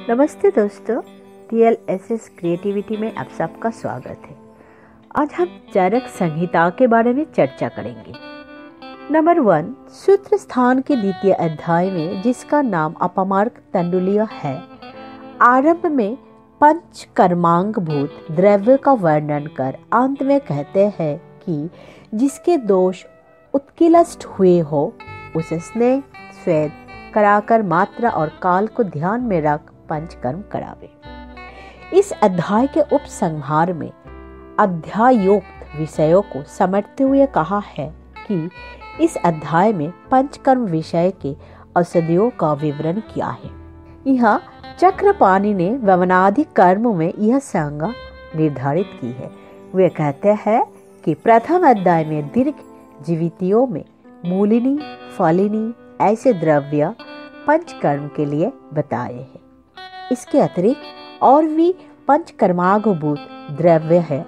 नमस्ते दोस्तों, TLSS creativity में आप सबका स्वागत है। आज हम चरक संहिता के बारे में चर्चा करेंगे। नंबर 1, सूत्र स्थान के द्वितीय अध्याय में, जिसका नाम अपमार्ग तंडुलीय है, आरंभ में पंच कर्मांग भूत द्रव्य का वर्णन कर अंत में कहते हैं कि जिसके दोष उत्कीलष्ट हुए हो उसे स्नेह स्वेद कराकर मात्रा और काल को ध्यान में रख पंचकर्म करावे। इस अध्याय के उपसंहार में अध्यायोक्त विषयों को समेटते हुए कहा है कि इस अध्याय में पंचकर्म विषय के औषधियों का विवरण किया है। यह चक्रपाणि ने वमनादि कर्म में यह संज्ञा निर्धारित की है। वे कहते हैं कि प्रथम अध्याय में दीर्घ जीवितियों में मूलिनी फलिनी ऐसे द्रव्य पंचकर्म के लिए बताए हैं। इसके अतिरिक्त और भी पंचकर्माभूत द्रव्य है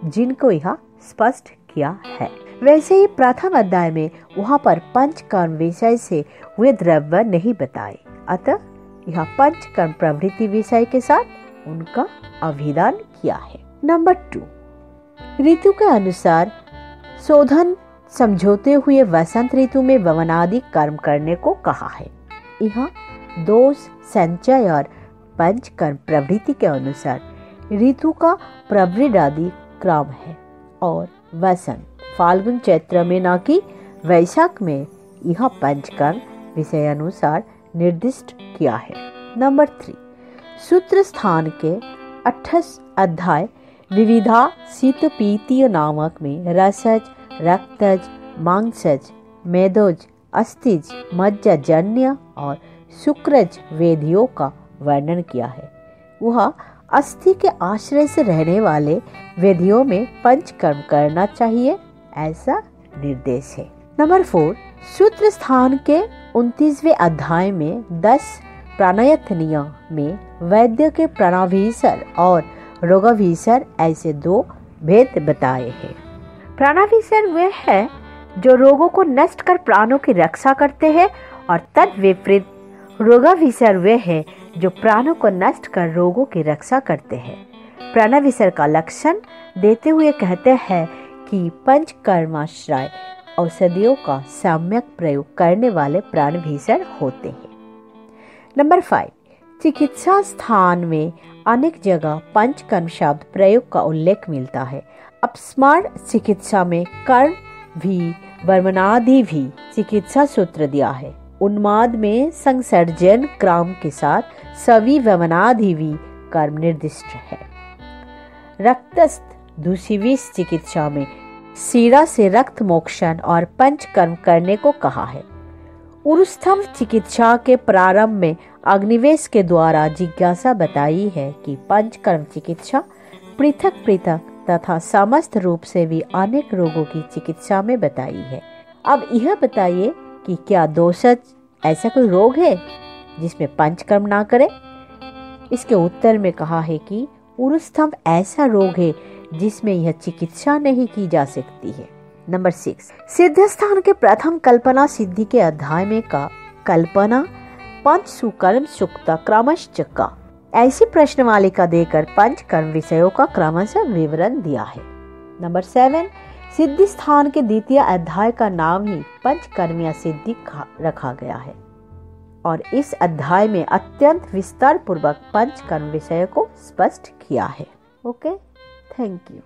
जिनको यह स्पष्ट किया है। वैसे ही प्रथम अध्याय में वहाँ पर पंचकर्म विषय से वे द्रव्य नहीं बताए, अतः यह पंचकर्म प्रवृत्ति विषय के साथ उनका अभिधान किया है। नंबर 2, ऋतु के अनुसार शोधन समझौते हुए वसंत ऋतु में वमनादि कर्म करने को कहा है। यह दोष संचय और पंचकर्म प्रवृत्ति के अनुसार ऋतु का प्रवृत्ति क्रम है और वसंत फाल्गुन चैत्र में न कि वैशाख में यह पंचकर्म विषय अनुसार निर्दिष्ट किया है। नंबर 3, सूत्र स्थान के 28 अध्याय विविधा शीतपीतीय नामक में रसज, रक्तज, मांसज, मेदोज, अस्थिज, मज्जाजन्य और शुक्रज वेदियों का वर्णन किया है। वह अस्थि के आश्रय से रहने वाले वेदियों में पंचकर्म करना चाहिए, ऐसा निर्देश है। नंबर 4, सूत्र स्थान के 29वें अध्याय में 10 प्राणायतनीय में वैद्य के प्राणाभिसर और रोगाभिसर ऐसे 2 भेद बताए हैं। प्राणाभिसर वे है जो रोगों को नष्ट कर प्राणों की रक्षा करते हैं और तद विपरीत रोगाभिसर वे है जो प्राणों को नष्ट कर रोगों की रक्षा करते हैं। प्राणाभिसर का लक्षण देते हुए कहते हैं कि पंचकर्माश्रय औषधियों का सम्यक प्रयोग करने वाले प्राणाभिसर होते हैं। नंबर 5, चिकित्सा स्थान में अनेक जगह पंचकर्म शब्द प्रयोग का उल्लेख मिलता है। अपस्मार चिकित्सा में कर्म भी वर्मनादि भी चिकित्सा सूत्र दिया है। उन्माद में संसर्जन क्रम के साथ सभी वमनादि भी कर्म निर्दिष्ट है। रक्तस्थ दूषिविष चिकित्सा में सीरा से रक्त मोक्षण और पंचकर्म करने को कहा है। उरुस्थम चिकित्सा के प्रारंभ में अग्निवेश के द्वारा जिज्ञासा बताई है कि पंचकर्म चिकित्सा पृथक पृथक तथा समस्त रूप से भी अनेक रोगों की चिकित्सा में बताई है। अब यह बताइए कि क्या दोषज ऐसा कोई रोग है जिसमें पंचकर्म ना करे? इसके उत्तर में कहा है कि उरुस्थम ऐसा रोग है जिसमें यह चिकित्सा नहीं की जा सकती है। नंबर 6, सिद्ध स्थान के प्रथम कल्पना सिद्धि के अध्याय में का कल्पना पंच सुकर्म सुक्त क्रमश्च का ऐसी प्रश्नमालिका देकर पंचकर्म विषयों का क्रमशः विवरण दिया है। नंबर 7, सिद्धि स्थान के द्वितीय अध्याय का नाम ही पंचकर्मीय सिद्धि रखा गया है और इस अध्याय में अत्यंत विस्तार पूर्वक पंचकर्म विषय को स्पष्ट किया है। Okay, thank you.